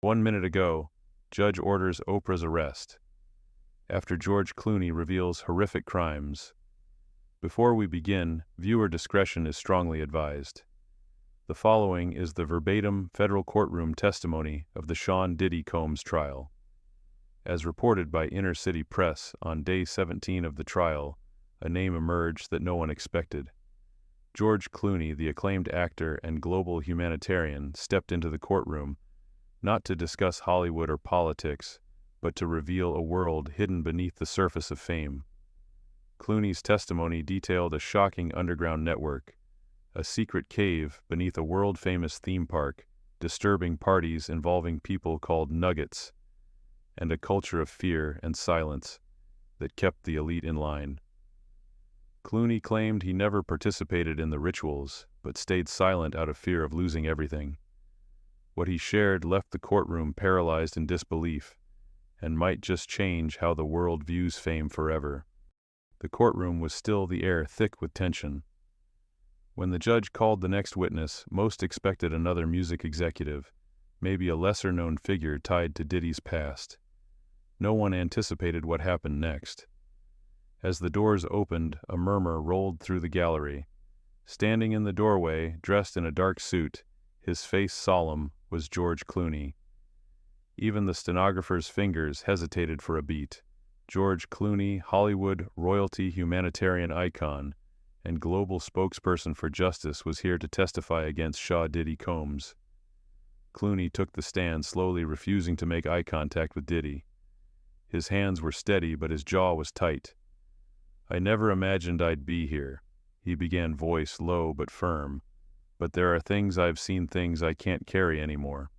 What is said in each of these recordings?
1 minute ago, judge orders Oprah's arrest. After George Clooney reveals horrific crimes. Before we begin, viewer discretion is strongly advised. The following is the verbatim federal courtroom testimony of the Sean Diddy Combs trial. As reported by Inner City Press on day 17 of the trial, a name emerged that no one expected. George Clooney, the acclaimed actor and global humanitarian, stepped into the courtroom, not to discuss Hollywood or politics, but to reveal a world hidden beneath the surface of fame. Clooney's testimony detailed a shocking underground network, a secret cave beneath a world-famous theme park, disturbing parties involving people called nuggets, and a culture of fear and silence that kept the elite in line. Clooney claimed he never participated in the rituals, but stayed silent out of fear of losing everything. What he shared left the courtroom paralyzed in disbelief, and might just change how the world views fame forever. The courtroom was still the air thick with tension. When the judge called the next witness, most expected another music executive, maybe a lesser-known figure tied to Diddy's past. No one anticipated what happened next. As the doors opened, a murmur rolled through the gallery. Standing in the doorway, dressed in a dark suit, his face solemn, was George Clooney. Even the stenographer's fingers hesitated for a beat. George Clooney, Hollywood royalty humanitarian icon, and global spokesperson for justice, was here to testify against Sean Diddy Combs. Clooney took the stand, slowly refusing to make eye contact with Diddy. His hands were steady, but his jaw was tight. "I never imagined I'd be here," he began, voice low but firm. "But there are things I've seen, things I can't carry anymore."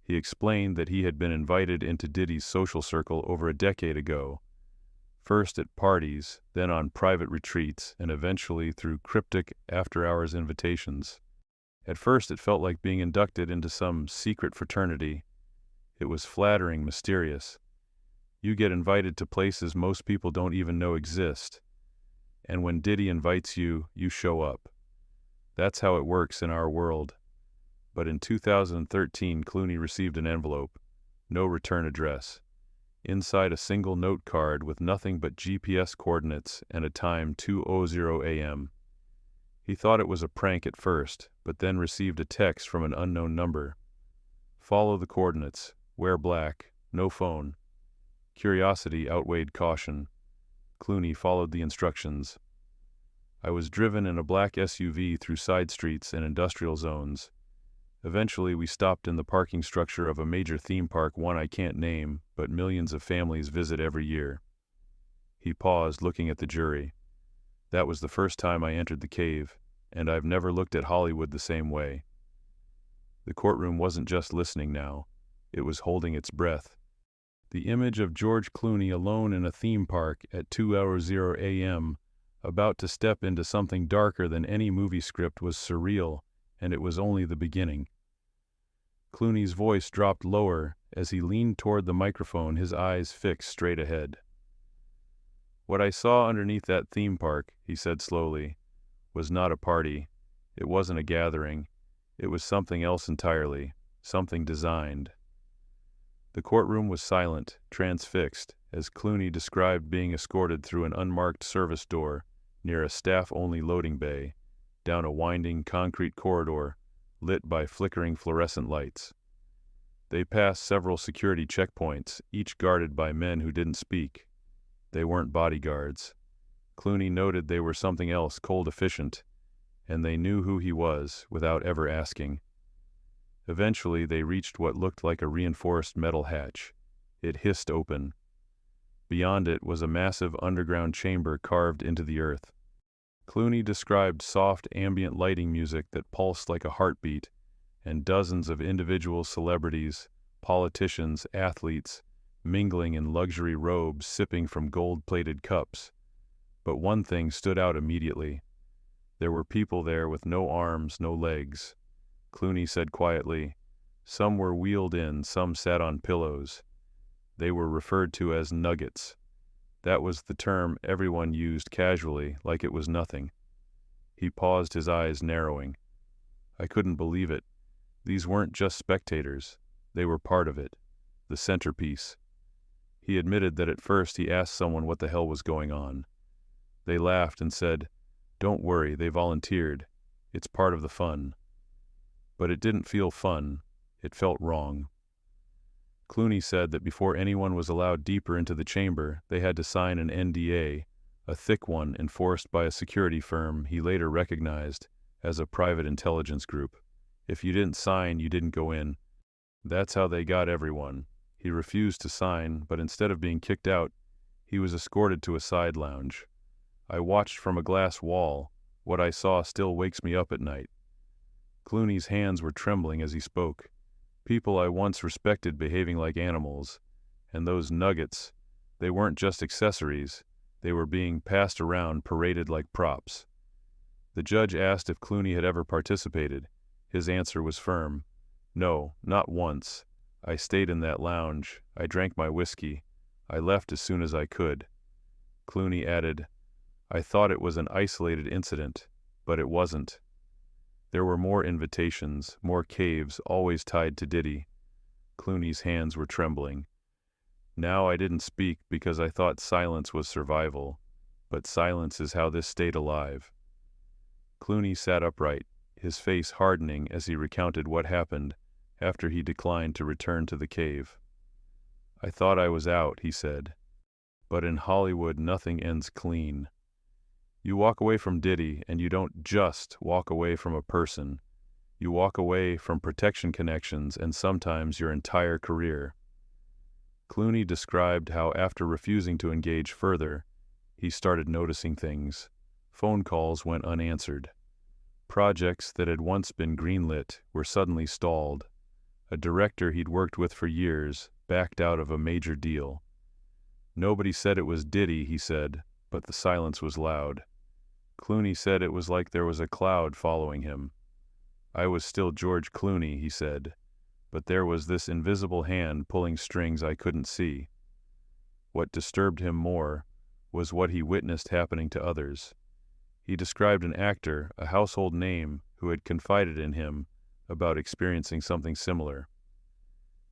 He explained that he had been invited into Diddy's social circle over a decade ago, first at parties, then on private retreats, and eventually through cryptic after-hours invitations. At first it felt like being inducted into some secret fraternity. It was flattering, mysterious. You get invited to places most people don't even know exist. And when Diddy invites you, you show up. That's how it works in our world. But in 2013, Clooney received an envelope, no return address. Inside, a single note card with nothing but GPS coordinates and a time 2:00 a.m. He thought it was a prank at first, but then received a text from an unknown number. "Follow the coordinates. Wear black. No phone." Curiosity outweighed caution. Clooney followed the instructions. "I was driven in a black SUV through side streets and industrial zones. Eventually we stopped in the parking structure of a major theme park, one I can't name, but millions of families visit every year." He paused, looking at the jury. "That was the first time I entered the cave, and I've never looked at Hollywood the same way." The courtroom wasn't just listening now. It was holding its breath. The image of George Clooney alone in a theme park at 2:00 a.m., about to step into something darker than any movie script, was surreal, and it was only the beginning. Clooney's voice dropped lower as he leaned toward the microphone, his eyes fixed straight ahead. "What I saw underneath that theme park," he said slowly, "was not a party. It wasn't a gathering. It was something else entirely, something designed." The courtroom was silent, transfixed, as Clooney described being escorted through an unmarked service door near a staff-only loading bay, down a winding concrete corridor, lit by flickering fluorescent lights. They passed several security checkpoints, each guarded by men who didn't speak. They weren't bodyguards. Clooney noted they were something else, cold, efficient, and they knew who he was without ever asking. Eventually they reached what looked like a reinforced metal hatch. It hissed open. Beyond it was a massive underground chamber carved into the earth. Clooney described soft ambient lighting music that pulsed like a heartbeat, and dozens of individual celebrities, politicians, athletes, mingling in luxury robes, sipping from gold-plated cups. But one thing stood out immediately. There were people there with no arms, no legs. Clooney said quietly, "Some were wheeled in, some sat on pillows. They were referred to as nuggets. That was the term everyone used casually, like it was nothing." He paused, his eyes narrowing. "I couldn't believe it. These weren't just spectators. They were part of it, the centerpiece. He admitted that at first he asked someone what the hell was going on. They laughed and said, "Don't worry, they volunteered. It's part of the fun." But it didn't feel fun. It felt wrong. Clooney said that before anyone was allowed deeper into the chamber, they had to sign an NDA, a thick one enforced by a security firm he later recognized as a private intelligence group. If you didn't sign, you didn't go in. That's how they got everyone. He refused to sign, but instead of being kicked out, he was escorted to a side lounge. I watched from a glass wall. What I saw still wakes me up at night. Clooney's hands were trembling as he spoke. People I once respected behaving like animals. And those nuggets, they weren't just accessories. They were being passed around, paraded like props. The judge asked if Clooney had ever participated. His answer was firm. No, not once. I stayed in that lounge. I drank my whiskey. I left as soon as I could. Clooney added, I thought it was an isolated incident, but it wasn't. There were more invitations, more caves, always tied to Diddy. Clooney's hands were trembling. Now I didn't speak because I thought silence was survival, but silence is how this stayed alive. Clooney sat upright, his face hardening as he recounted what happened after he declined to return to the cave. I thought I was out, he said. But in Hollywood, nothing ends clean. You walk away from Diddy, and you don't just walk away from a person. You walk away from protection connections and sometimes your entire career. Clooney described how after refusing to engage further, he started noticing things. Phone calls went unanswered. Projects that had once been greenlit were suddenly stalled. A director he'd worked with for years backed out of a major deal. Nobody said it was Diddy, he said, but the silence was loud. Clooney said it was like there was a cloud following him. I was still George Clooney, he said, but there was this invisible hand pulling strings I couldn't see. What disturbed him more was what he witnessed happening to others. He described an actor, a household name, who had confided in him about experiencing something similar.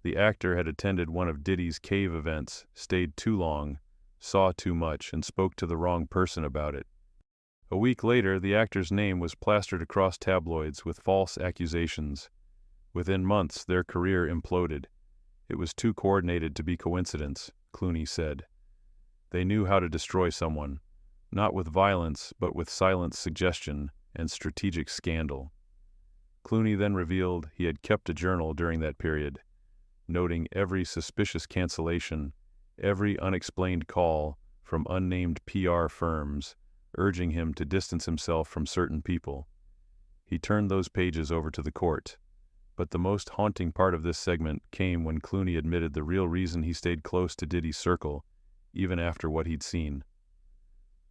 The actor had attended one of Diddy's cave events, stayed too long, saw too much, and spoke to the wrong person about it. A week later, the actor's name was plastered across tabloids with false accusations. Within months, their career imploded. It was too coordinated to be coincidence, Clooney said. They knew how to destroy someone, not with violence, but with silent suggestion and strategic scandal. Clooney then revealed he had kept a journal during that period, noting every suspicious cancellation, every unexplained call from unnamed PR firms, urging him to distance himself from certain people. He turned those pages over to the court. But the most haunting part of this segment came when Clooney admitted the real reason he stayed close to Diddy's circle, even after what he'd seen.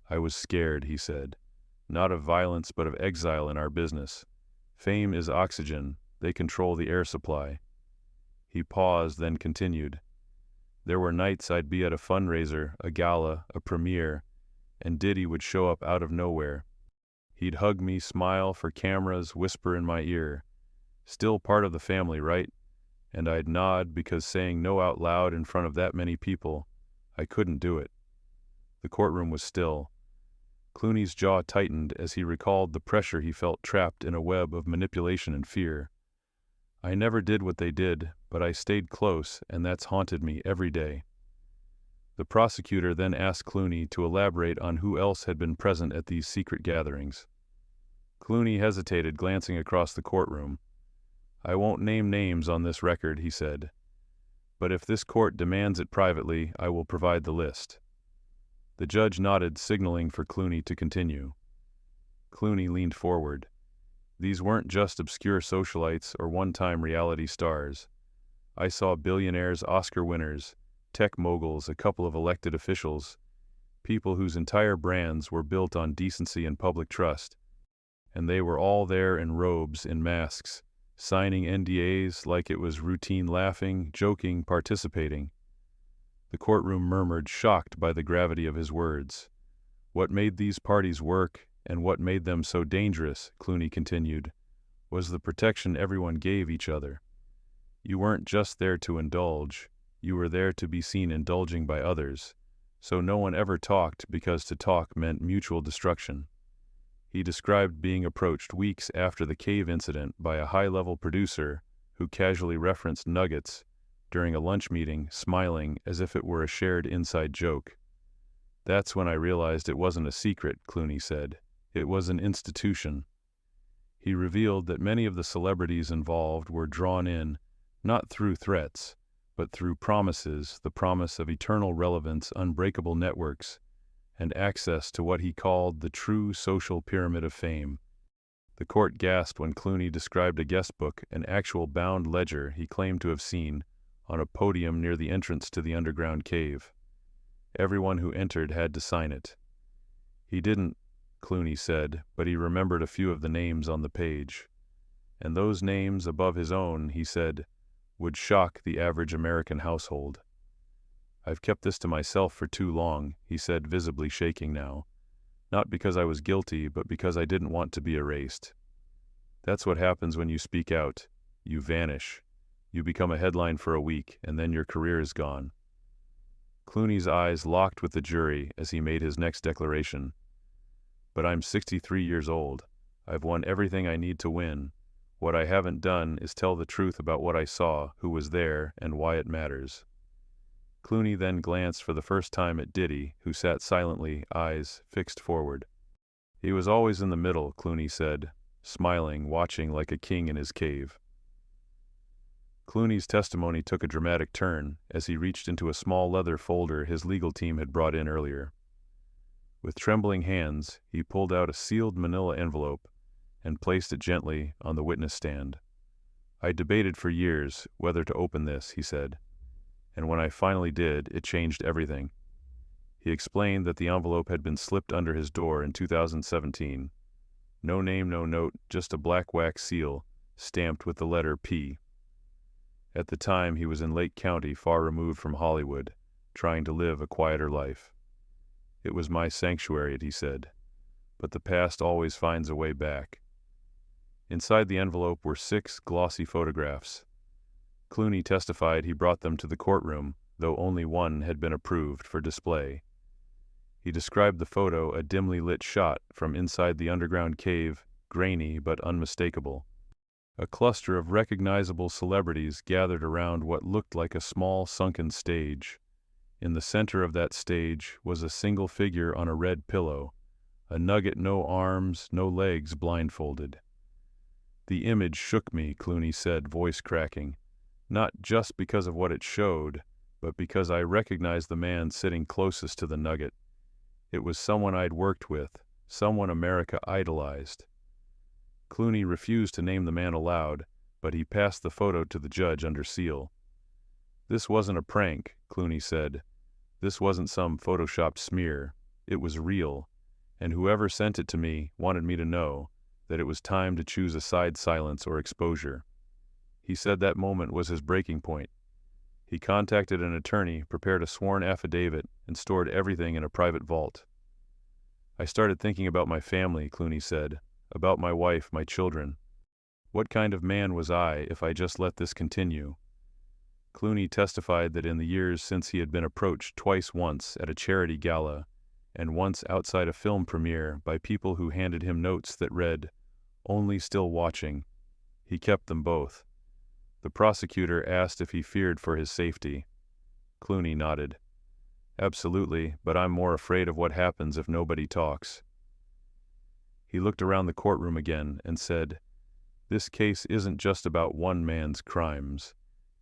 I was scared, he said. Not of violence, but of exile in our business. Fame is oxygen. They control the air supply. He paused, then continued. There were nights I'd be at a fundraiser, a gala, a premiere, and Diddy would show up out of nowhere. He'd hug me, smile for cameras, whisper in my ear, "Still part of the family, right?" And I'd nod because saying no out loud in front of that many people, I couldn't do it. The courtroom was still. Clooney's jaw tightened as he recalled the pressure he felt trapped in a web of manipulation and fear. I never did what they did, but I stayed close, and that's haunted me every day. The prosecutor then asked Clooney to elaborate on who else had been present at these secret gatherings. Clooney hesitated, glancing across the courtroom. I won't name names on this record, he said. But if this court demands it privately, I will provide the list. The judge nodded, signaling for Clooney to continue. Clooney leaned forward. These weren't just obscure socialites or one-time reality stars. I saw billionaires, Oscar winners, tech moguls, a couple of elected officials, people whose entire brands were built on decency and public trust. And they were all there in robes, in masks, signing NDAs like it was routine, laughing, joking, participating. The courtroom murmured, shocked by the gravity of his words. What made these parties work, and what made them so dangerous, Clooney continued, was the protection everyone gave each other. You weren't just there to indulge, you were there to be seen indulging by others, so no one ever talked because to talk meant mutual destruction. He described being approached weeks after the cave incident by a high-level producer who casually referenced nuggets during a lunch meeting, smiling as if it were a shared inside joke. That's when I realized it wasn't a secret, Clooney said. It was an institution. He revealed that many of the celebrities involved were drawn in, not through threats, but through promises, the promise of eternal relevance, unbreakable networks, and access to what he called the true social pyramid of fame. The court gasped when Clooney described a guest book, an actual bound ledger he claimed to have seen, on a podium near the entrance to the underground cave. Everyone who entered had to sign it. He didn't, Clooney said, but he remembered a few of the names on the page. And those names above his own, he said, would shock the average American household. I've kept this to myself for too long, he said, visibly shaking now. Not because I was guilty, but because I didn't want to be erased. That's what happens when you speak out. You vanish. You become a headline for a week, and then your career is gone. Clooney's eyes locked with the jury as he made his next declaration. But I'm 63 years old. I've won everything I need to win. What I haven't done is tell the truth about what I saw, who was there, and why it matters. Clooney then glanced for the first time at Diddy, who sat silently, eyes fixed forward. He was always in the middle, Clooney said, smiling, watching like a king in his cave. Clooney's testimony took a dramatic turn as he reached into a small leather folder his legal team had brought in earlier. With trembling hands, he pulled out a sealed manila envelope and placed it gently on the witness stand. I debated for years whether to open this, he said, and when I finally did, it changed everything. He explained that the envelope had been slipped under his door in 2017. No name, no note, just a black wax seal, stamped with the letter P. At the time, he was in Lake County, far removed from Hollywood, trying to live a quieter life. It was my sanctuary, he said, but the past always finds a way back. Inside the envelope were 6 glossy photographs. Clooney testified he brought them to the courtroom, though only one had been approved for display. He described the photo a dimly lit shot from inside the underground cave, grainy but unmistakable. A cluster of recognizable celebrities gathered around what looked like a small sunken stage. In the center of that stage was a single figure on a red pillow, a nugget, no arms, no legs, blindfolded. The image shook me, Clooney said, voice cracking, not just because of what it showed, but because I recognized the man sitting closest to the nugget. It was someone I'd worked with, someone America idolized. Clooney refused to name the man aloud, but he passed the photo to the judge under seal. This wasn't a prank, Clooney said. This wasn't some photoshopped smear. It was real, and whoever sent it to me wanted me to know that it was time to choose a side, silence or exposure. He said that moment was his breaking point. He contacted an attorney, prepared a sworn affidavit, and stored everything in a private vault. I started thinking about my family, Clooney said, about my wife, my children. What kind of man was I if I just let this continue? Clooney testified that in the years since he had been approached once at a charity gala, and once outside a film premiere by people who handed him notes that read, "Only still watching," he kept them both. The prosecutor asked if he feared for his safety. Clooney nodded. Absolutely, but I'm more afraid of what happens if nobody talks. He looked around the courtroom again and said, "This case isn't just about one man's crimes.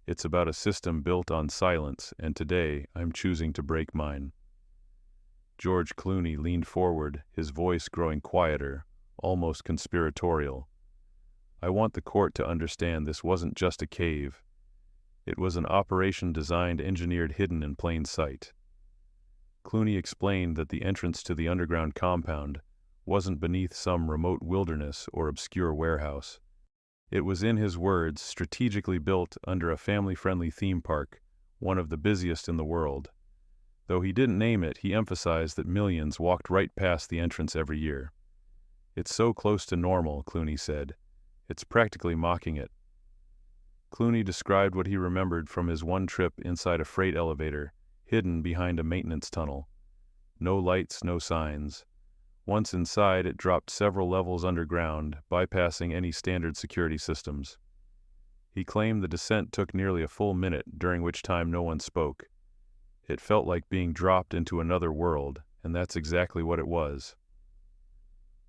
It's about a system built on silence, and today I'm choosing to break mine." George Clooney leaned forward, his voice growing quieter, almost conspiratorial. I want the court to understand this wasn't just a cave. It was an operation designed, engineered, hidden in plain sight. Clooney explained that the entrance to the underground compound wasn't beneath some remote wilderness or obscure warehouse. It was, in his words, strategically built under a family-friendly theme park, one of the busiest in the world. Though he didn't name it, he emphasized that millions walked right past the entrance every year. It's so close to normal, Clooney said. It's practically mocking it. Clooney described what he remembered from his one trip inside a freight elevator, hidden behind a maintenance tunnel. No lights, no signs. Once inside, it dropped several levels underground, bypassing any standard security systems. He claimed the descent took nearly a full minute, during which time no one spoke. It felt like being dropped into another world, and that's exactly what it was.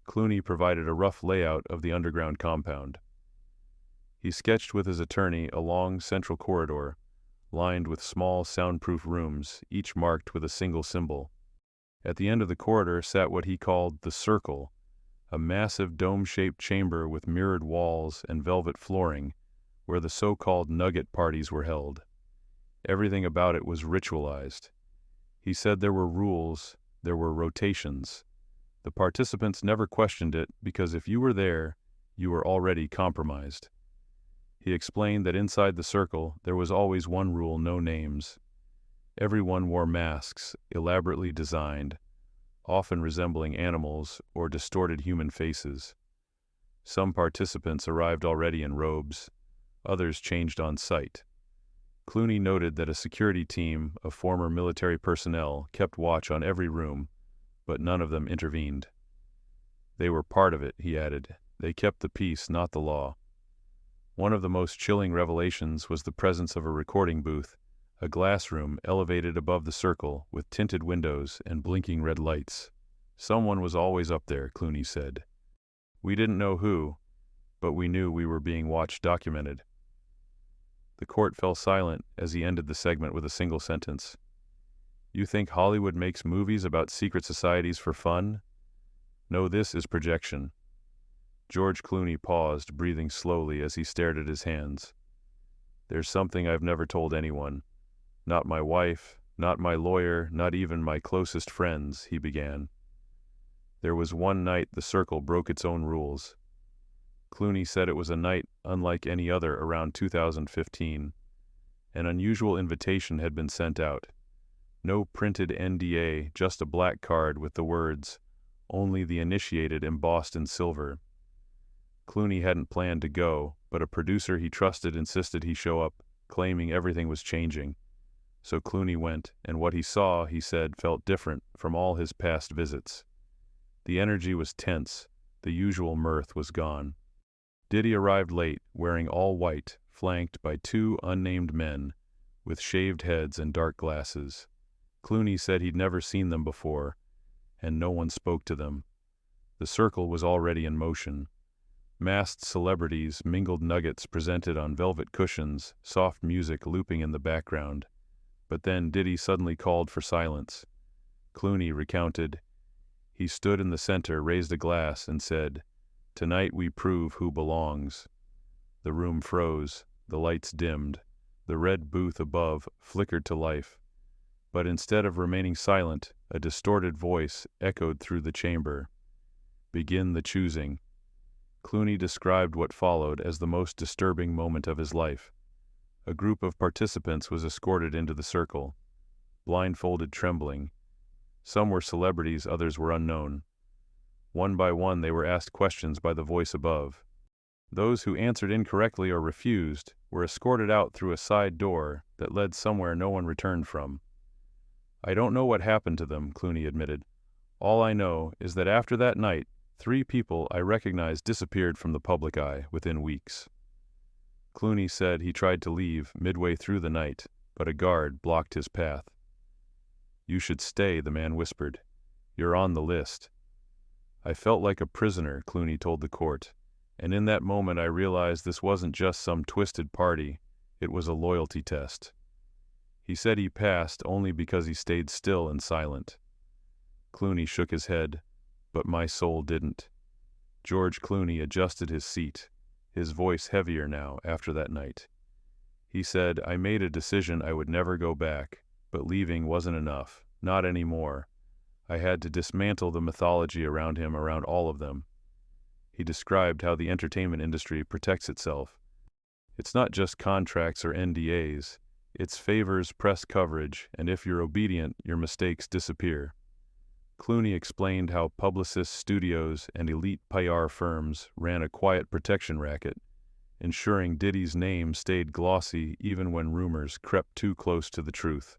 Clooney provided a rough layout of the underground compound. He sketched with his attorney a long central corridor, lined with small soundproof rooms, each marked with a single symbol. At the end of the corridor sat what he called the Circle, a massive dome-shaped chamber with mirrored walls and velvet flooring, where the so-called nugget parties were held. Everything about it was ritualized. He said there were rules, there were rotations. The participants never questioned it because if you were there, you were already compromised. He explained that inside the circle there was always one rule: no names. Everyone wore masks, elaborately designed, often resembling animals or distorted human faces. Some participants arrived already in robes, others changed on sight. Clooney noted that a security team of former military personnel kept watch on every room, but none of them intervened. They were part of it, he added. They kept the peace, not the law. One of the most chilling revelations was the presence of a recording booth, a glass room elevated above the circle with tinted windows and blinking red lights. Someone was always up there, Clooney said. We didn't know who, but we knew we were being watched, documented. The court fell silent as he ended the segment with a single sentence. You think Hollywood makes movies about secret societies for fun? No, this is projection. George Clooney paused, breathing slowly as he stared at his hands. There's something I've never told anyone. Not my wife, not my lawyer, not even my closest friends, he began. There was one night the circle broke its own rules. Clooney said it was a night unlike any other around 2015. An unusual invitation had been sent out. No printed NDA, just a black card with the words, "Only the initiated," embossed in silver. Clooney hadn't planned to go, but a producer he trusted insisted he show up, claiming everything was changing. So Clooney went, and what he saw, he said, felt different from all his past visits. The energy was tense, the usual mirth was gone. Diddy arrived late, wearing all white, flanked by two unnamed men, with shaved heads and dark glasses. Clooney said he'd never seen them before, and no one spoke to them. The circle was already in motion. Masked celebrities, mingled nuggets presented on velvet cushions, soft music looping in the background. But then Diddy suddenly called for silence. Clooney recounted. He stood in the center, raised a glass, and said, "Tonight we prove who belongs." The room froze, the lights dimmed, the red booth above flickered to life. But instead of remaining silent, a distorted voice echoed through the chamber. "Begin the choosing." Clooney described what followed as the most disturbing moment of his life. A group of participants was escorted into the circle, blindfolded, trembling. Some were celebrities, others were unknown. One by one they were asked questions by the voice above. Those who answered incorrectly or refused were escorted out through a side door that led somewhere no one returned from. "I don't know what happened to them," Clooney admitted. "All I know is that after that night, 3 people I recognized disappeared from the public eye within weeks." Clooney said he tried to leave midway through the night, but a guard blocked his path. "You should stay," the man whispered. "You're on the list." "I felt like a prisoner," Clooney told the court, "and in that moment I realized this wasn't just some twisted party, it was a loyalty test." He said he passed only because he stayed still and silent. Clooney shook his head, but my soul didn't. George Clooney adjusted his seat, his voice heavier now after that night. He said, "I made a decision I would never go back, but leaving wasn't enough, not anymore. I had to dismantle the mythology around him, around all of them." He described how the entertainment industry protects itself. It's not just contracts or NDAs, it's favors, press coverage, and if you're obedient, your mistakes disappear. Clooney explained how publicists, studios, and elite PR firms ran a quiet protection racket. ensuring Diddy's name stayed glossy even when rumors crept too close to the truth.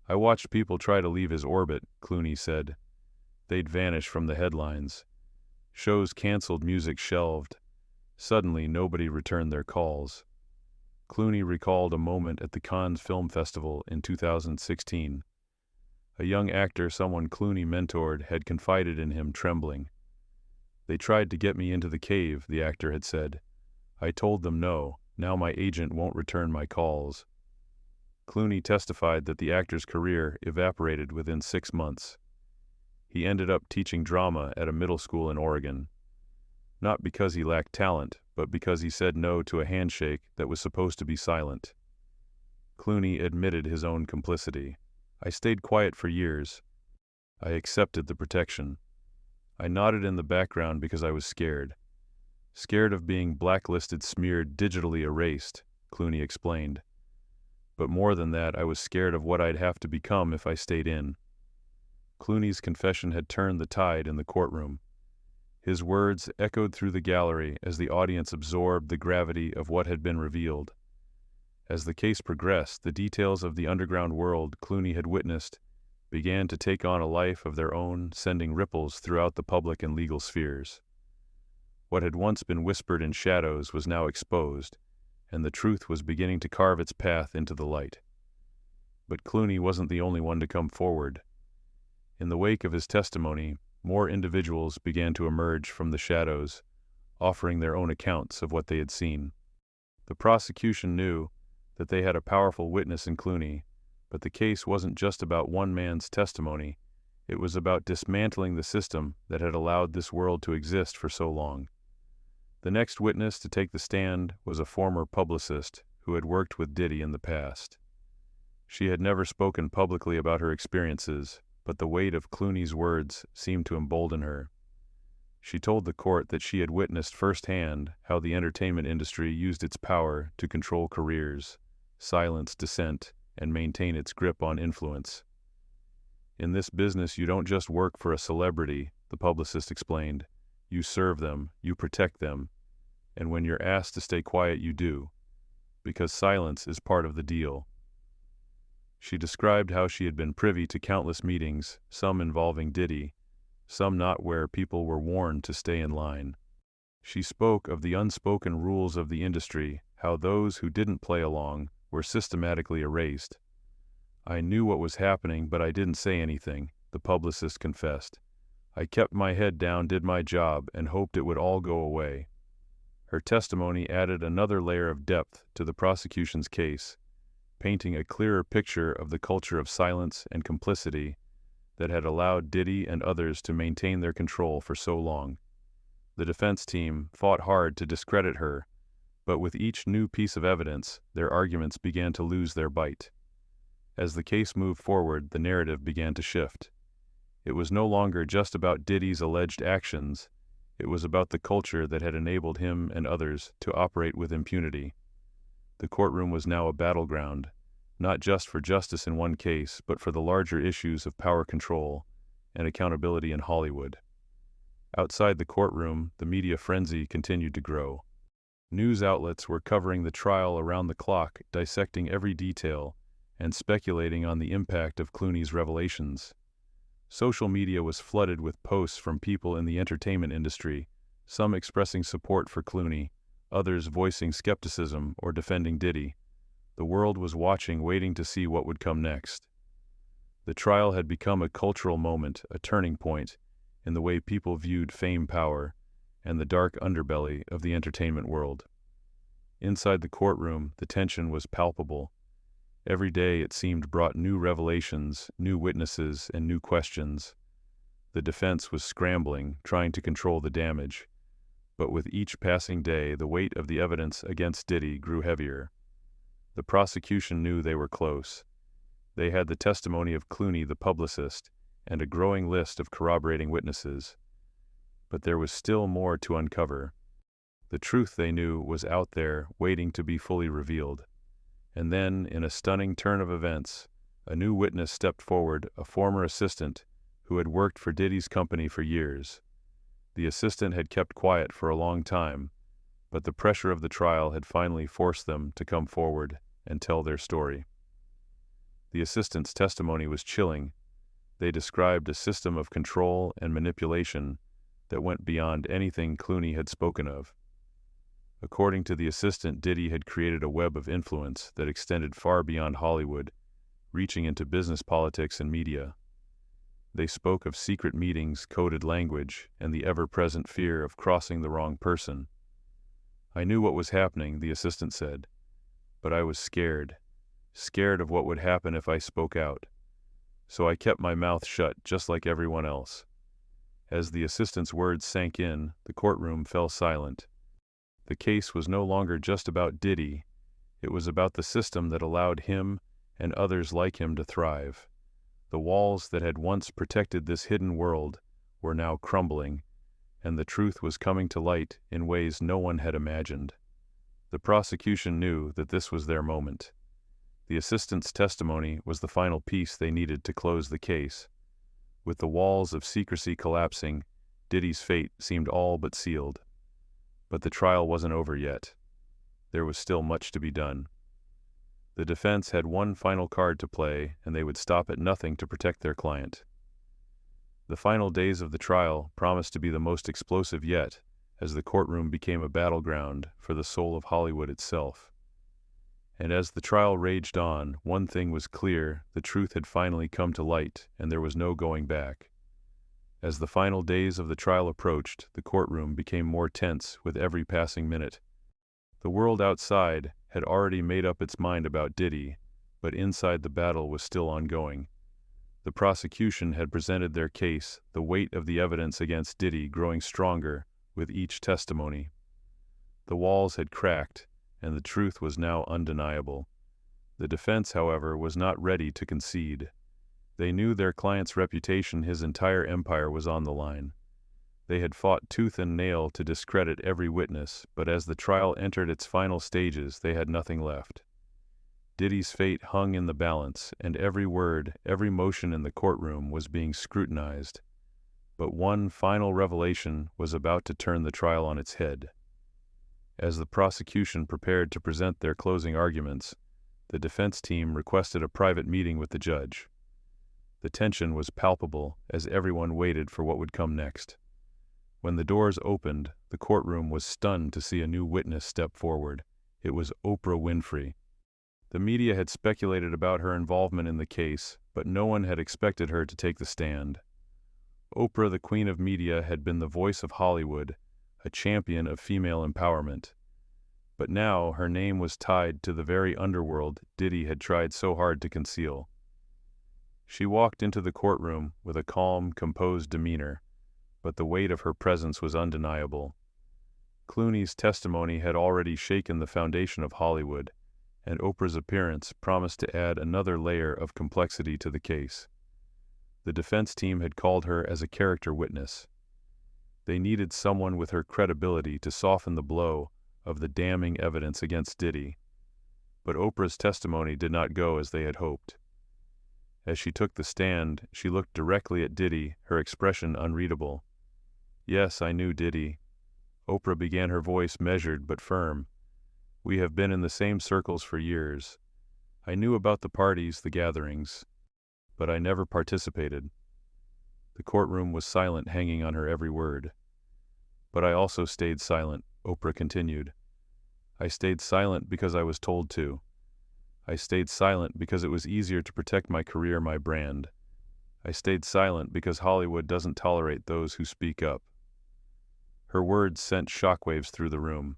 "I watched people try to leave his orbit," Clooney said. "They'd vanish from the headlines. Shows canceled, music shelved. Suddenly, nobody returned their calls." Clooney recalled a moment at the Cannes Film Festival in 2016. A young actor someone Clooney mentored had confided in him, trembling. "They tried to get me into the cave," the actor had said. "I told them no. Now my agent won't return my calls." Clooney testified that the actor's career evaporated within 6 months. He ended up teaching drama at a middle school in Oregon. Not because he lacked talent, but because he said no to a handshake that was supposed to be silent. Clooney admitted his own complicity. "I stayed quiet for years. I accepted the protection. I nodded in the background because I was scared. Scared of being blacklisted, smeared, digitally erased," Clooney explained. "But more than that, I was scared of what I'd have to become if I stayed in." Clooney's confession had turned the tide in the courtroom. His words echoed through the gallery as the audience absorbed the gravity of what had been revealed. As the case progressed, the details of the underground world Clooney had witnessed began to take on a life of their own, sending ripples throughout the public and legal spheres. What had once been whispered in shadows was now exposed, and the truth was beginning to carve its path into the light. But Clooney wasn't the only one to come forward. In the wake of his testimony, more individuals began to emerge from the shadows, offering their own accounts of what they had seen. The prosecution knew that they had a powerful witness in Clooney, but the case wasn't just about one man's testimony. It was about dismantling the system that had allowed this world to exist for so long. The next witness to take the stand was a former publicist who had worked with Diddy in the past. She had never spoken publicly about her experiences, but the weight of Clooney's words seemed to embolden her. She told the court that she had witnessed firsthand how the entertainment industry used its power to control careers, silence dissent, and maintain its grip on influence. "In this business, you don't just work for a celebrity," the publicist explained. "You serve them, you protect them, and when you're asked to stay quiet, you do, because silence is part of the deal." She described how she had been privy to countless meetings, some involving Diddy, some not, where people were warned to stay in line. She spoke of the unspoken rules of the industry, how those who didn't play along were systematically erased. "I knew what was happening, but I didn't say anything," the publicist confessed. "I kept my head down, did my job, and hoped it would all go away." Her testimony added another layer of depth to the prosecution's case, painting a clearer picture of the culture of silence and complicity that had allowed Diddy and others to maintain their control for so long. The defense team fought hard to discredit her, but with each new piece of evidence, their arguments began to lose their bite. As the case moved forward, the narrative began to shift. It was no longer just about Diddy's alleged actions. It was about the culture that had enabled him and others to operate with impunity. The courtroom was now a battleground, not just for justice in one case, but for the larger issues of power control and accountability in Hollywood. Outside the courtroom, the media frenzy continued to grow. News outlets were covering the trial around the clock, dissecting every detail and speculating on the impact of Clooney's revelations. Social media was flooded with posts from people in the entertainment industry, some expressing support for Clooney, others voicing skepticism or defending Diddy. The world was watching, waiting to see what would come next. The trial had become a cultural moment, a turning point in the way people viewed fame, power, and the dark underbelly of the entertainment world. Inside the courtroom, the tension was palpable. Every day, it seemed, brought new revelations, new witnesses, and new questions. The defense was scrambling, trying to control the damage. But with each passing day, the weight of the evidence against Diddy grew heavier. The prosecution knew they were close. They had the testimony of Clooney, the publicist, and a growing list of corroborating witnesses. But there was still more to uncover. The truth, they knew, was out there, waiting to be fully revealed. And then, in a stunning turn of events, a new witness stepped forward, a former assistant who had worked for Diddy's company for years. The assistant had kept quiet for a long time, but the pressure of the trial had finally forced them to come forward and tell their story. The assistant's testimony was chilling. They described a system of control and manipulation that went beyond anything Clooney had spoken of. According to the assistant, Diddy had created a web of influence that extended far beyond Hollywood, reaching into business, politics, and media. They spoke of secret meetings, coded language, and the ever-present fear of crossing the wrong person. "I knew what was happening," the assistant said, "but I was scared of what would happen if I spoke out. So I kept my mouth shut, just like everyone else." As the assistant's words sank in, the courtroom fell silent. The case was no longer just about Diddy. It was about the system that allowed him and others like him to thrive. The walls that had once protected this hidden world were now crumbling, and the truth was coming to light in ways no one had imagined. The prosecution knew that this was their moment. The assistant's testimony was the final piece they needed to close the case. With the walls of secrecy collapsing, Diddy's fate seemed all but sealed. But the trial wasn't over yet. There was still much to be done. The defense had one final card to play, and they would stop at nothing to protect their client. The final days of the trial promised to be the most explosive yet, as the courtroom became a battleground for the soul of Hollywood itself. And as the trial raged on, one thing was clear: the truth had finally come to light, and there was no going back. As the final days of the trial approached, the courtroom became more tense with every passing minute. The world outside had already made up its mind about Diddy, but inside the battle was still ongoing. The prosecution had presented their case, the weight of the evidence against Diddy growing stronger with each testimony. The walls had cracked, and the truth was now undeniable. The defense, however, was not ready to concede. They knew their client's reputation, his entire empire, was on the line. They had fought tooth and nail to discredit every witness, but as the trial entered its final stages, they had nothing left. Diddy's fate hung in the balance, and every word, every motion in the courtroom was being scrutinized. But one final revelation was about to turn the trial on its head. As the prosecution prepared to present their closing arguments, the defense team requested a private meeting with the judge. The tension was palpable as everyone waited for what would come next. When the doors opened, the courtroom was stunned to see a new witness step forward. It was Oprah Winfrey. The media had speculated about her involvement in the case, but no one had expected her to take the stand. Oprah, the queen of media, had been the voice of Hollywood, a champion of female empowerment. But now her name was tied to the very underworld Diddy had tried so hard to conceal. She walked into the courtroom with a calm, composed demeanor, but the weight of her presence was undeniable. Clooney's testimony had already shaken the foundation of Hollywood, and Oprah's appearance promised to add another layer of complexity to the case. The defense team had called her as a character witness. They needed someone with her credibility to soften the blow of the damning evidence against Diddy. But Oprah's testimony did not go as they had hoped. As she took the stand, she looked directly at Diddy, her expression unreadable. "Yes, I knew Diddy." Oprah began, her voice measured but firm. "We have been in the same circles for years. I knew about the parties, the gatherings, but I never participated." The courtroom was silent, hanging on her every word. "But I also stayed silent," Oprah continued. "I stayed silent because I was told to. I stayed silent because it was easier to protect my career, my brand. I stayed silent because Hollywood doesn't tolerate those who speak up." Her words sent shockwaves through the room.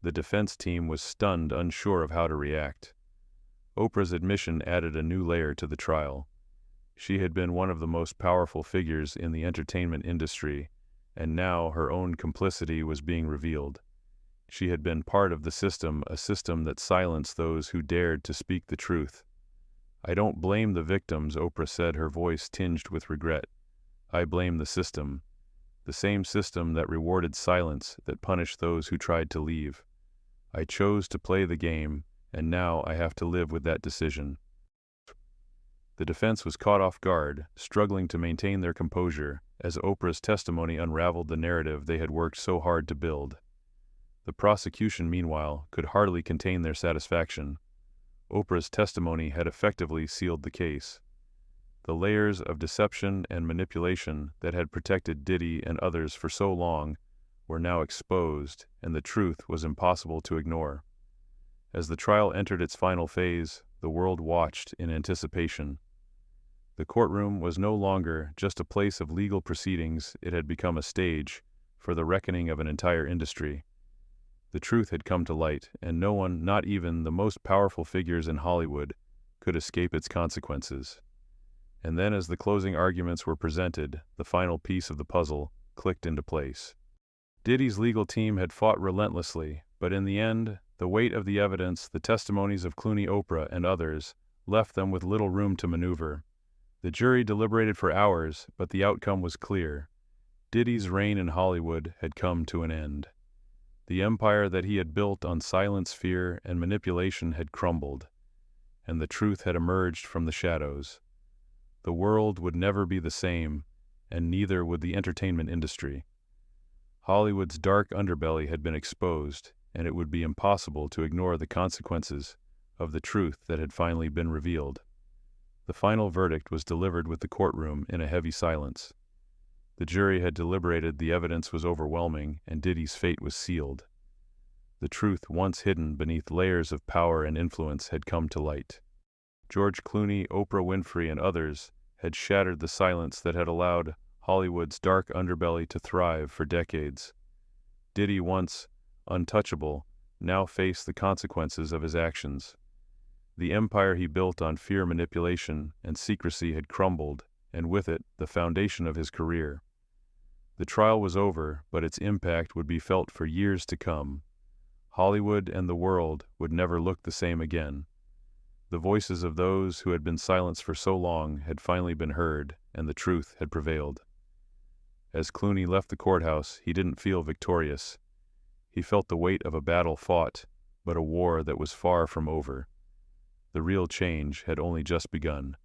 The defense team was stunned, unsure of how to react. Oprah's admission added a new layer to the trial. She had been one of the most powerful figures in the entertainment industry, and now her own complicity was being revealed. She had been part of the system, a system that silenced those who dared to speak the truth. "I don't blame the victims," Oprah said, her voice tinged with regret. "I blame the system. The same system that rewarded silence, that punished those who tried to leave. I chose to play the game, and now I have to live with that decision." The defense was caught off guard, struggling to maintain their composure, as Oprah's testimony unraveled the narrative they had worked so hard to build. The prosecution, meanwhile, could hardly contain their satisfaction. Oprah's testimony had effectively sealed the case. The layers of deception and manipulation that had protected Diddy and others for so long were now exposed, and the truth was impossible to ignore. As the trial entered its final phase, the world watched in anticipation. The courtroom was no longer just a place of legal proceedings, it had become a stage for the reckoning of an entire industry. The truth had come to light, and no one, not even the most powerful figures in Hollywood, could escape its consequences. And then, as the closing arguments were presented, the final piece of the puzzle clicked into place. Diddy's legal team had fought relentlessly, but in the end, the weight of the evidence, the testimonies of Clooney, Oprah, and others, left them with little room to maneuver. The jury deliberated for hours, but the outcome was clear. Diddy's reign in Hollywood had come to an end. The empire that he had built on silence, fear, and manipulation had crumbled, and the truth had emerged from the shadows. The world would never be the same, and neither would the entertainment industry. Hollywood's dark underbelly had been exposed, and it would be impossible to ignore the consequences of the truth that had finally been revealed. The final verdict was delivered with the courtroom in a heavy silence. The jury had deliberated, the evidence was overwhelming, and Diddy's fate was sealed. The truth, once hidden beneath layers of power and influence, had come to light. George Clooney, Oprah Winfrey, and others had shattered the silence that had allowed Hollywood's dark underbelly to thrive for decades. Diddy, once untouchable, now faced the consequences of his actions. The empire he built on fear, manipulation, and secrecy had crumbled, and with it, the foundation of his career. The trial was over, but its impact would be felt for years to come. Hollywood and the world would never look the same again. The voices of those who had been silenced for so long had finally been heard, and the truth had prevailed. As Clooney left the courthouse, he didn't feel victorious. He felt the weight of a battle fought, but a war that was far from over. The real change had only just begun.